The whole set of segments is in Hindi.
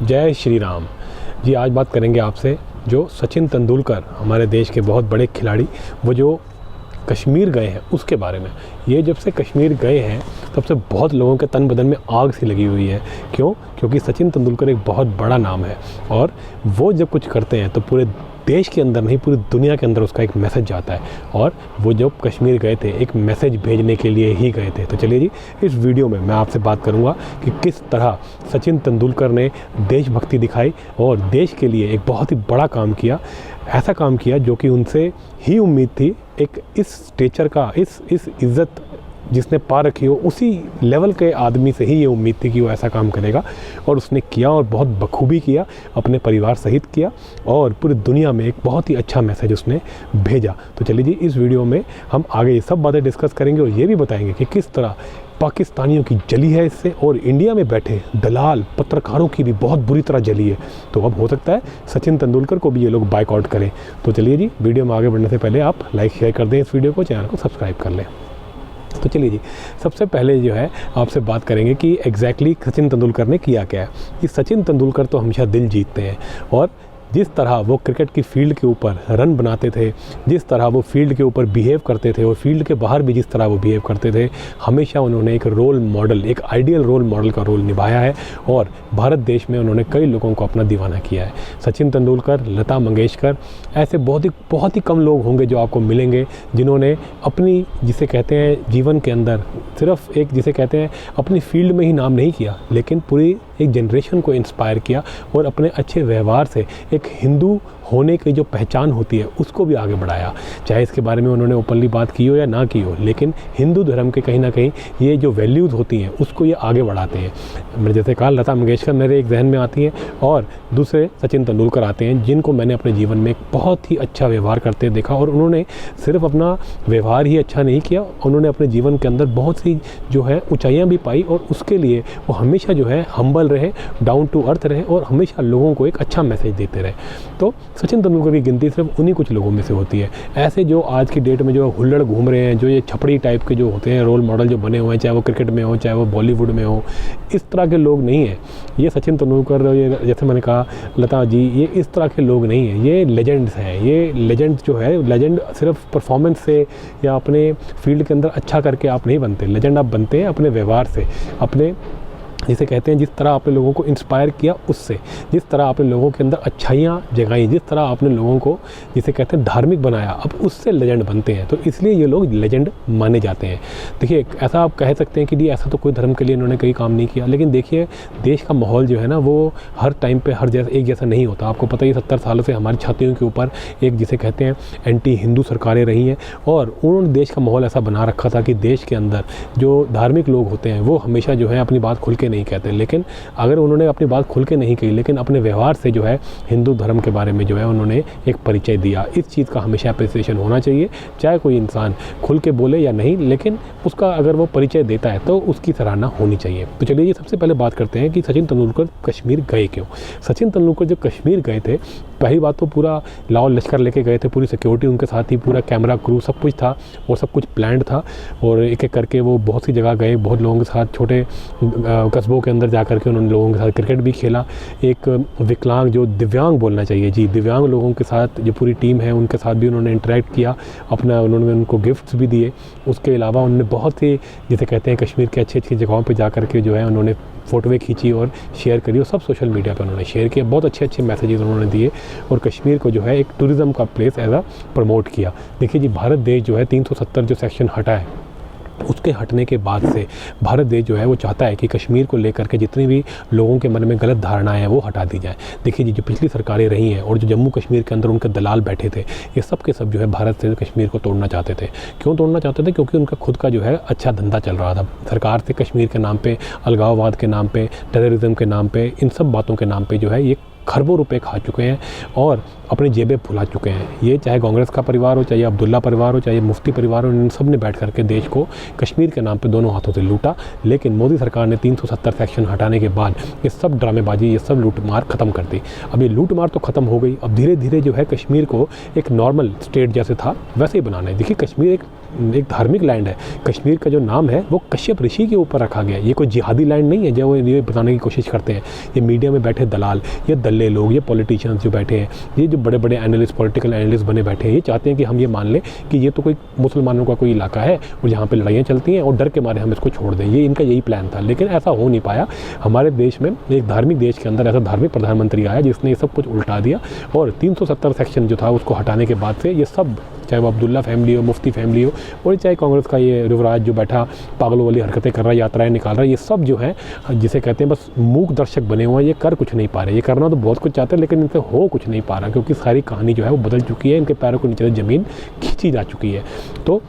जय श्री राम जी। आज बात करेंगे आपसे जो सचिन तेंदुलकर हमारे देश के बहुत बड़े खिलाड़ी, वो जो कश्मीर गए हैं उसके बारे में। ये जब से कश्मीर गए हैं तब से बहुत लोगों के तन बदन में आग सी लगी हुई है। क्यों? क्योंकि सचिन तेंदुलकर एक बहुत बड़ा नाम है और वो जब कुछ करते हैं तो पूरे देश के अंदर नहीं, पूरी दुनिया के अंदर उसका एक मैसेज जाता है। और वो जब कश्मीर गए थे एक मैसेज भेजने के लिए ही गए थे। तो चलिए जी, इस वीडियो में मैं आपसे बात करूंगा कि किस तरह सचिन तेंदुलकर ने देशभक्ति दिखाई और देश के लिए एक बहुत ही बड़ा काम किया। ऐसा काम किया जो कि उनसे ही उम्मीद थी। एक इस स्टेचर का, इस इज़्ज़त जिसने पा रखी हो, उसी लेवल के आदमी से ही ये उम्मीद थी कि वो ऐसा काम करेगा। और उसने किया और बहुत बखूबी किया, अपने परिवार सहित किया और पूरी दुनिया में एक बहुत ही अच्छा मैसेज उसने भेजा। तो चलिए जी, इस वीडियो में हम आगे ये सब बातें डिस्कस करेंगे और ये भी बताएंगे कि किस तरह पाकिस्तानियों की जली है इससे, और इंडिया में बैठे दलाल पत्रकारों की भी बहुत बुरी तरह जली है। तो अब हो सकता है सचिन तेंदुलकर को भी ये लोग बाइकआउट करें। तो चलिए जी, वीडियो में आगे बढ़ने से पहले आप लाइक शेयर कर दें इस वीडियो को, चैनल को सब्सक्राइब कर लें। तो चलिए जी, सबसे पहले जो है आपसे बात करेंगे कि एग्जैक्टली सचिन तेंदुलकर ने किया क्या है। कि सचिन तेंदुलकर तो हमेशा दिल जीतते हैं और जिस तरह वो क्रिकेट की फील्ड के ऊपर रन बनाते थे, जिस तरह वो फील्ड के ऊपर बिहेव करते थे और फील्ड के बाहर भी जिस तरह वो बिहेव करते थे, हमेशा उन्होंने एक रोल मॉडल, एक आइडियल रोल मॉडल का रोल निभाया है और भारत देश में उन्होंने कई लोगों को अपना दीवाना किया है। सचिन तेंदुलकर, लता मंगेशकर, ऐसे बहुत ही कम लोग होंगे जो आपको मिलेंगे जिन्होंने अपनी, जिसे कहते हैं जीवन के अंदर, सिर्फ एक जिसे कहते हैं अपनी फील्ड में ही नाम नहीं किया, लेकिन पूरी एक जनरेशन को इंस्पायर किया और अपने अच्छे व्यवहार से एक हिंदू होने की जो पहचान होती है उसको भी आगे बढ़ाया। चाहे इसके बारे में उन्होंने ओपनली बात की हो या ना की हो, लेकिन हिंदू धर्म के कहीं ना कहीं ये जो वैल्यूज़ होती हैं उसको ये आगे बढ़ाते हैं। मैंने जैसे कहा, लता मंगेशकर मेरे एक जहन में आती हैं और दूसरे सचिन तेंदुलकर आते हैं, जिनको मैंने अपने जीवन में एक बहुत ही अच्छा व्यवहार करते देखा। और उन्होंने सिर्फ अपना व्यवहार ही अच्छा नहीं किया, उन्होंने अपने जीवन के अंदर बहुत सी जो है ऊंचाइयाँ भी पाई और उसके लिए वो हमेशा जो है हम्बल रहे, डाउन टू अर्थ रहे और हमेशा लोगों को एक अच्छा मैसेज देते रहे। तो सचिन तेंदुलकर की गिनती सिर्फ उन्हीं कुछ लोगों में से होती है। ऐसे जो आज की डेट में जो हुल्लड़ घूम रहे हैं, जो ये छपड़ी टाइप के जो होते हैं रोल मॉडल जो बने हुए हैं, चाहे वो क्रिकेट में हो चाहे वो बॉलीवुड में हो, इस तरह के लोग नहीं हैं। ये सचिन तेंदुलकर, ये जैसे मैंने कहा लता जी, ये इस तरह के लोग नहीं हैं, ये लेजेंड्स हैं। ये लेजेंड जो है, लेजेंड सिर्फ परफॉर्मेंस से या अपने फील्ड के अंदर अच्छा करके आप नहीं बनते। लेजेंड आप बनते हैं अपने व्यवहार से, अपने जिसे कहते हैं जिस तरह आपने लोगों को इंस्पायर किया उससे, जिस तरह आपने लोगों के अंदर अच्छाइयाँ जगाई, जिस तरह आपने लोगों को जिसे कहते हैं धार्मिक बनाया, अब उससे लेजेंड बनते हैं। तो इसलिए ये लोग लेजेंड माने जाते हैं। देखिए, ऐसा आप कह सकते हैं कि नहीं, ऐसा तो कोई धर्म के लिए इन्होंने कई काम नहीं किया, लेकिन देखिए देश का माहौल जो है ना, वो हर टाइम पर हर जैसा एक जैसा नहीं होता। आपको पता ही 70 सालों से हमारी छातियों के ऊपर एक जिसे कहते हैं एंटी हिंदू सरकारें रही हैं और उन्होंने देश का माहौल ऐसा बना रखा था कि देश के अंदर जो धार्मिक लोग होते हैं वो हमेशा जो है अपनी बात खुल के नहीं कहते। लेकिन अगर उन्होंने अपनी बात खुल के नहीं कही, लेकिन अपने व्यवहार से जो है हिंदू धर्म के बारे में जो है उन्होंने एक परिचय दिया। इस चीज़ का हमेशा अप्रिसिएशन होना चाहिए, चाहे कोई इंसान खुल के बोले या नहीं, लेकिन उसका अगर वो परिचय देता है तो उसकी सराहना होनी चाहिए। तो चलिए ये सबसे पहले बात करते हैं कि सचिन तेंदुलकर कश्मीर गए क्यों। सचिन तेंदुलकर जब कश्मीर गए थे, पहली बात तो पूरा लाहौर लश्कर लेके गए थे, पूरी सिक्योरिटी उनके साथ ही, पूरा कैमरा क्रू सब कुछ था और सब कुछ प्लान्ड था। और एक एक करके वो बहुत सी जगह गए, बहुत लोगों के साथ, छोटे कस्बों के अंदर जा करके उन्होंने लोगों के साथ क्रिकेट भी खेला। एक विकलांग, जो दिव्यांग बोलना चाहिए जी, दिव्यांग लोगों के साथ जो पूरी टीम है उनके साथ भी उन्होंने इंटरेक्ट किया, अपना उन्होंने उनको गिफ्ट्स भी दिए। उसके अलावा उन्होंने बहुत सी जिसे कहते हैं कश्मीर के अच्छी अच्छी जगहों पर जा करके जो है उन्होंने फ़ोटोएँ खींची और शेयर करी और सब सोशल मीडिया पर उन्होंने शेयर किया। बहुत अच्छे अच्छे मैसेजेस उन्होंने दिए और कश्मीर को जो है एक टूरिज़्म का प्लेस एज प्रमोट किया। देखिए जी, भारत देश जो है 370 जो सेक्शन हटा है, उसके हटने के बाद से भारत देश जो है वो चाहता है कि कश्मीर को लेकर के जितनी भी लोगों के मन में गलत धारणाएं हैं वो हटा दी जाए। देखिए जी, जो पिछली सरकारें रही हैं और जो जम्मू कश्मीर के अंदर उनके दलाल बैठे थे, ये सब के सब जो है भारत से कश्मीर को तोड़ना चाहते थे। क्यों तोड़ना चाहते थे? क्योंकि उनका खुद का जो है अच्छा धंधा चल रहा था। सरकार से कश्मीर के नाम पे, अलगाववाद के नाम पे, टेररिज्म के नाम पे, इन सब बातों के नाम पे जो है ये खरबों रुपए खा चुके हैं और अपनी जेबें फुला चुके हैं। ये चाहे कांग्रेस का परिवार हो, चाहे अब्दुल्ला परिवार हो, चाहे मुफ्ती परिवार हो, इन सब ने बैठ करके देश को कश्मीर के नाम पे दोनों हाथों से लूटा। लेकिन मोदी सरकार ने 370 सेक्शन हटाने के बाद ये सब ड्रामेबाजी, ये सब लूटमार ख़त्म कर दी। अब ये लूटमार तो ख़त्म हो गई, अब धीरे धीरे जो है कश्मीर को एक नॉर्मल स्टेट जैसे था वैसे ही बनाना है। देखिए, कश्मीर एक एक धार्मिक लैंड है। कश्मीर का जो नाम है वो कश्यप ऋषि के ऊपर रखा गया है। ये कोई जिहादी लैंड नहीं है जो वो ये बताने की कोशिश करते हैं। ये मीडिया में बैठे दलाल, ये दल्ले लोग, ये पॉलिटिशियंस जो बैठे हैं, ये जो बड़े बड़े एनालिस्ट, पॉलिटिकल एनालिस्ट बने बैठे हैं, ये चाहते हैं कि हम ये मान लें कि ये तो कोई मुसलमानों का कोई इलाका है और यहाँ पे लड़ाइयाँ चलती हैं और डर के मारे हम इसको छोड़ दें। ये इनका यही प्लान था, लेकिन ऐसा हो नहीं पाया। हमारे देश में, एक धार्मिक देश के अंदर ऐसा धार्मिक प्रधानमंत्री आया जिसने ये सब कुछ उल्टा दिया और 370 सेक्शन जो था उसको हटाने के बाद से ये सब, चाहे वो अब्दुल्ला फैमिली हो, मुफ्ती फैमिली हो, और चाहे कांग्रेस का ये युवराज जो बैठा पागलों वाली हरकतें कर रहा है, यात्राएं निकाल रहा है, ये सब जो है जिसे कहते हैं बस मूक दर्शक बने हुए हैं। ये कर कुछ नहीं पा रहे। ये करना तो बहुत कुछ चाहते हैं लेकिन इनसे हो कुछ नहीं पा रहा, क्योंकि सारी कहानी जो है वो बदल चुकी है। इनके पैरों के नीचे ज़मीन खींची जा चुकी है। तो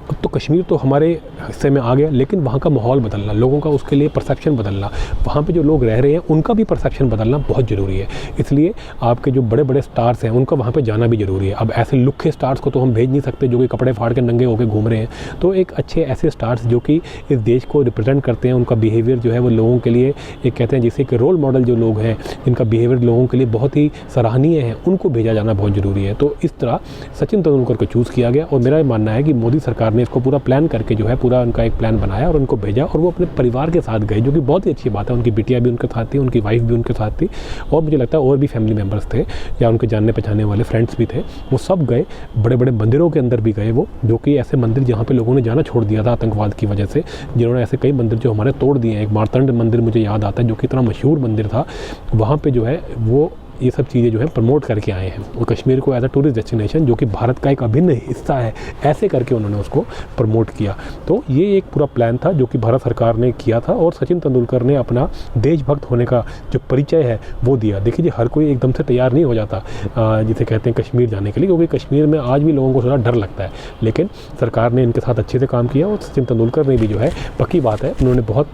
अब तो कश्मीर तो हमारे हिस्से में आ गया, लेकिन वहाँ का माहौल बदलना, लोगों का उसके लिए परसेप्शन बदलना, वहाँ पे जो लोग रह रहे हैं उनका भी परसेप्शन बदलना बहुत ज़रूरी है। इसलिए आपके जो बड़े बड़े स्टार्स हैं उनका वहाँ पे जाना भी ज़रूरी है। अब ऐसे लुखे स्टार्स को तो हम भेज नहीं सकते जो कि कपड़े फाड़ के नंगे होकर घूम रहे हैं। तो एक अच्छे ऐसे स्टार्स जो कि इस देश को रिप्रेजेंट करते हैं, उनका बिहेवियर जो है वो लोगों के लिए एक कहते हैं जैसे कि रोल मॉडल जो लोग हैं, जिनका बिहेवियर लोगों के लिए बहुत ही सराहनीय है, उनको भेजा जाना बहुत ज़रूरी है। तो इस तरह सचिन तेंदुलकर को चूज़ किया गया और मेरा मानना है कि मोदी सरकार ने इसको पूरा प्लान करके जो है पूरा उनका एक प्लान बनाया और उनको भेजा और वो अपने परिवार के साथ गए, जो कि बहुत ही अच्छी बात है। उनकी बिटिया भी उनके साथ थी, उनकी वाइफ भी उनके साथ थी और मुझे लगता है और भी फैमिली मेम्बर्स थे या उनके जानने पहचाने वाले फ्रेंड्स भी थे। वो सब गए, बड़े बड़े मंदिरों के अंदर भी गए वो, जो कि ऐसे मंदिर जहाँ पे लोगों ने जाना छोड़ दिया था आतंकवाद की वजह से, जिन्होंने ऐसे कई मंदिर जो हमारे तोड़ दिए हैं। एक मारतंड मंदिर मुझे याद आता है जो कि इतना मशहूर मंदिर था, वहाँ पर जो है वो ये सब चीज़ें जो है प्रमोट करके आए हैं और कश्मीर को एज अ टूरिस्ट डेस्टिनेशन जो कि भारत का एक अभिन्न हिस्सा है, ऐसे करके उन्होंने उसको प्रमोट किया। तो ये एक पूरा प्लान था जो कि भारत सरकार ने किया था और सचिन तेंदुलकर ने अपना देशभक्त होने का जो परिचय है वो दिया। देखिए जी, हर कोई एकदम से तैयार नहीं हो जाता जिसे कहते हैं कश्मीर जाने के लिए, क्योंकि कश्मीर में आज भी लोगों को थोड़ा डर लगता है, लेकिन सरकार ने इनके साथ अच्छे से काम किया और सचिन तेंदुलकर ने भी जो है, पक्की बात है, उन्होंने बहुत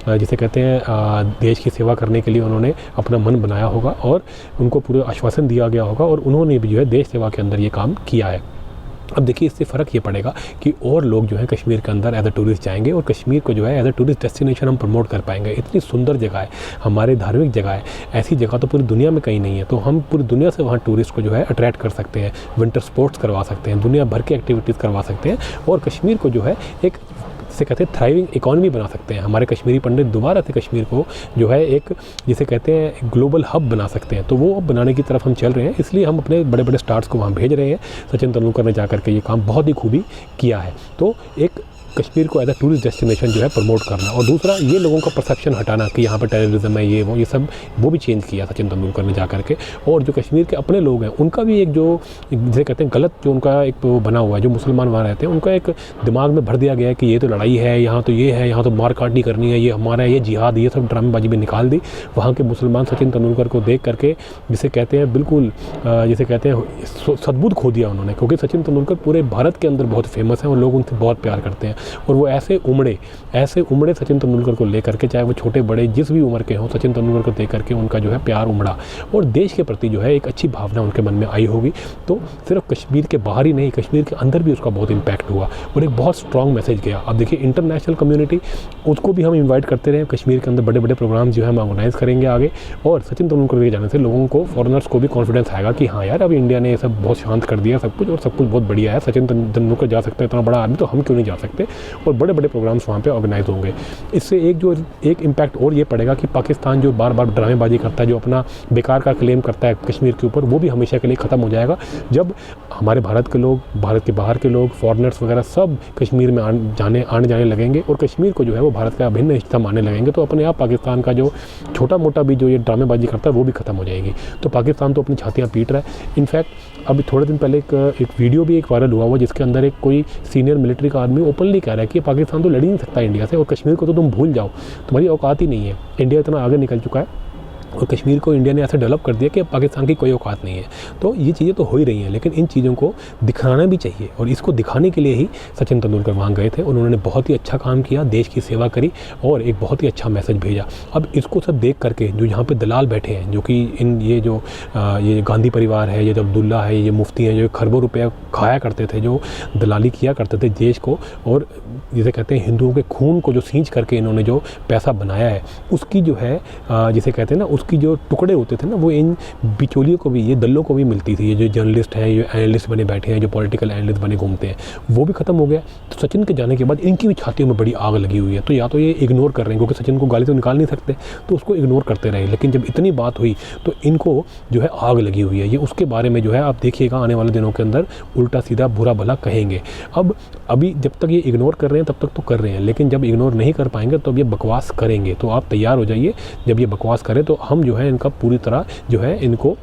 जिसे कहते हैं देश की सेवा करने के लिए उन्होंने अपना मन बनाया होगा और उनको पूरा आश्वासन दिया गया होगा और उन्होंने भी जो है देश सेवा के अंदर ये काम किया है। अब देखिए, इससे फ़र्क ये पड़ेगा कि और लोग जो है कश्मीर के अंदर एज अ टूरिस्ट जाएंगे और कश्मीर को जो है एज अ टूरिस्ट डेस्टिनेशन हम प्रमोट कर पाएंगे। इतनी सुंदर जगह है, हमारे धार्मिक जगह है, ऐसी जगह तो पूरी दुनिया में कहीं नहीं है। तो हम पूरी दुनिया से वहाँ टूरिस्ट को जो है अट्रैक्ट कर सकते हैं, विंटर स्पोर्ट्स करवा सकते हैं, दुनिया भर की एक्टिविटीज़ करवा सकते हैं और कश्मीर को जो है एक जिसे कहते हैं थ्राइविंग इकॉनमी बना सकते हैं। हमारे कश्मीरी पंडित दोबारा से कश्मीर को जो है एक जिसे कहते हैं ग्लोबल हब बना सकते हैं। तो वो अब बनाने की तरफ हम चल रहे हैं, इसलिए हम अपने बड़े बड़े स्टार्स को वहाँ भेज रहे हैं। सचिन तेंदुलकर ने जाकर के ये काम बहुत ही खूबी किया है। तो एक कश्मीर को एज अ टूरिस्ट डेस्टिनेशन जो है प्रमोट करना और दूसरा ये लोगों का परसेप्शन हटाना कि यहाँ पर टेररिज्म है, ये सब वो भी चेंज किया सचिन तेंदुलकर ने जा करके। और जो कश्मीर के अपने लोग हैं उनका भी एक जो जिसे कहते हैं गलत जो उनका एक वो बना हुआ है, जो मुसलमान वहाँ रहते हैं उनका एक दिमाग में भर दिया गया है कि ये तो लड़ाई है, यहाँ तो ये है, यहाँ तो मार काट नहीं करनी है, ये हमारा है, ये जिहाद, ये सब ड्रामेबाजी में निकाल दी। वहाँ के मुसलमान सचिन तेंदुलकर को देख करके जिसे कहते हैं बिल्कुल जिसे कहते हैं सद्बुद्ध खो दिया उन्होंने, क्योंकि सचिन तेंदुलकर पूरे भारत के अंदर बहुत फेमस हैं और लोग उनसे बहुत प्यार करते हैं। और वो ऐसे उमड़े सचिन तेंदुलकर को लेकर के, चाहे वो छोटे बड़े जिस भी उम्र के हों, सचिन तेंदुलकर को देख करके उनका जो है प्यार उमड़ा और देश के प्रति जो है एक अच्छी भावना उनके मन में आई होगी। तो सिर्फ कश्मीर के बाहर ही नहीं, कश्मीर के अंदर भी उसका बहुत इम्पैक्ट हुआ और एक बहुत स्ट्रॉन्ग मैसेज गया। अब देखिए, इंटरनेशनल कम्युनिटी उसको भी हम इन्वाइट करते रहे, कश्मीर के अंदर बड़े बड़े प्रोग्राम जो है हम ऑर्गेनाइज करेंगे आगे। और सचिन तेंदुलकर के जाने से लोगों को, फॉरेनर्स को भी कॉन्फिडेंस आएगा कि हाँ यार, अब इंडिया ने ये सब बहुत शांत कर दिया सब कुछ और सब कुछ बहुत बढ़िया है। सचिन तेंदुलकर जा सकते हैं, इतना बड़ा आदमी, तो हम क्यों नहीं जा सकते। और बड़े बड़े प्रोग्राम्स वहाँ पे ऑर्गेनाइज होंगे। इससे एक इम्पैक्ट और ये पड़ेगा कि पाकिस्तान जो बार बार ड्रामेबाजी करता है, जो अपना बेकार का क्लेम करता है कश्मीर के ऊपर, वो भी हमेशा के लिए ख़त्म हो जाएगा जब हमारे भारत के लोग, भारत के बाहर के लोग, फॉरेनर्स वगैरह सब कश्मीर में आने जाने लगेंगे और कश्मीर को जो है वो भारत का अभिन्न हिस्सा मानने लगेंगे। तो अपने आप पाकिस्तान का जो छोटा मोटा भी जो ये ड्रामेबाजी करता है वो भी ख़त्म हो जाएगी। तो पाकिस्तान तो अपनी छातियाँ पीट रहा है। इनफैक्ट अभी थोड़े दिन पहले एक वीडियो भी एक वायरल हुआ जिसके अंदर एक कोई सीनियर मिलिट्री का आदमी ओपनली कह रहा है कि पाकिस्तान तो लड़ ही नहीं सकता इंडिया से और कश्मीर को तो तुम भूल जाओ, तुम्हारी औकात ही नहीं है। इंडिया इतना आगे निकल चुका है और कश्मीर को इंडिया ने ऐसे डेवलप कर दिया कि पाकिस्तान की कोई औकात नहीं है। तो ये चीज़ें तो हो ही रही हैं, लेकिन इन चीज़ों को दिखाना भी चाहिए और इसको दिखाने के लिए ही सचिन तेंदुलकर वहाँ गए थे। उन्होंने बहुत ही अच्छा काम किया, देश की सेवा करी और एक बहुत ही अच्छा मैसेज भेजा। अब इसको सब देख करके जो यहाँ पे दलाल बैठे हैं, जो कि ये गांधी परिवार है, ये जो अब्दुल्ला है, ये मुफ्ती हैं, जो खरबों रुपया खाया करते थे, जो दलाली किया करते थे देश को, और जिसे कहते हैं हिंदुओं के खून को जो सींच करके इन्होंने जो पैसा बनाया है, उसकी जो है जिसे कहते हैं ना, उसकी जो टुकड़े होते थे ना वो इन बिचौलियों को भी, ये दल्लों को भी मिलती थी। ये जो जर्नलिस्ट हैं, ये एनालिस्ट बने बैठे हैं, जो पॉलिटिकल एनालिस्ट बने घूमते हैं, वो भी ख़त्म हो गया। तो सचिन के जाने के बाद इनकी भी छातियों में बड़ी आग लगी हुई है। तो या तो ये इग्नोर कर रहे हैं, क्योंकि सचिन को गाली तो निकाल नहीं सकते, तो उसको इग्नोर करते रहे। लेकिन जब इतनी बात हुई तो इनको जो है आग लगी हुई है। ये उसके बारे में जो है आप देखिएगा आने वाले दिनों के अंदर उल्टा सीधा बुरा भला कहेंगे। अब अभी जब तक ये इग्नोर कर रहे हैं तब तक तो कर रहे हैं, लेकिन जब इग्नोर नहीं कर पाएंगे तो अब ये बकवास करेंगे। तो आप तैयार हो जाइए, जब ये बकवास करें तो हम जो है इनका पूरी तरह जो है इनको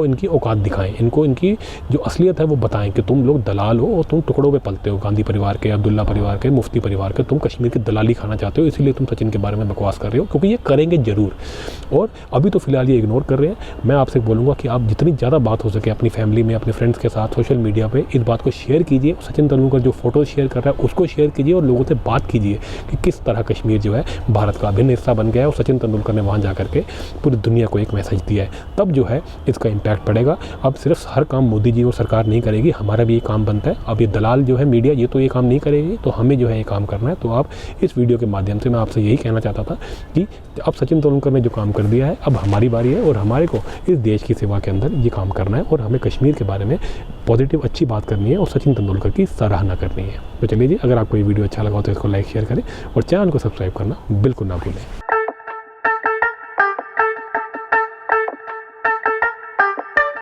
इनकी औकात दिखाएं, इनको इनकी जो असलियत है वो बताएं कि तुम लोग दलाल हो और तुम टुकड़ों पे पलते हो। गांधी परिवार के, अब्दुल्ला परिवार के, मुफ्ती परिवार के, तुम कश्मीर की दलाली खाना चाहते हो, इसीलिए तुम सचिन के बारे में बकवास कर रहे हो, क्योंकि ये करेंगे ज़रूर। और अभी तो फिलहाल ये इग्नोर कर रहे हैं। मैं आपसे बोलूँगा कि आप जितनी ज़्यादा बात हो सके अपनी फैमिली में, अपने फ्रेंड्स के साथ, सोशल मीडिया पर इस बात को शेयर कीजिए। सचिन तेंदुलकर जो फ़ोटो शेयर कर रहा है उसको शेयर कीजिए और लोगों से बात कीजिए कि किस तरह कश्मीर जो है भारत का अभिन्न हिस्सा बन गया है और सचिन तेंदुलकर ने वहाँ जा करके पूरी दुनिया को एक मैसेज दिया है। तब जो है इसका इम्पैक्ट पड़ेगा। अब सिर्फ हर काम मोदी जी और सरकार नहीं करेगी, हमारा भी ये काम बनता है। अब ये दलाल जो है मीडिया, ये तो ये काम नहीं करेगी, तो हमें जो है ये काम करना है। तो आप इस वीडियो के माध्यम से मैं आपसे यही कहना चाहता था कि अब सचिन तेंदुलकर ने जो काम कर दिया है, अब हमारी बारी है और हमारे को इस देश की सेवा के अंदर ये काम करना है और हमें कश्मीर के बारे में पॉजिटिव अच्छी बात करनी है और सचिन तेंदुलकर की सराहना करनी है। तो चलिए जी, अगर आपको ये वीडियो अच्छा लगा हो तो इसको लाइक शेयर करें और चैनल को सब्सक्राइब करना बिल्कुल ना भूलें।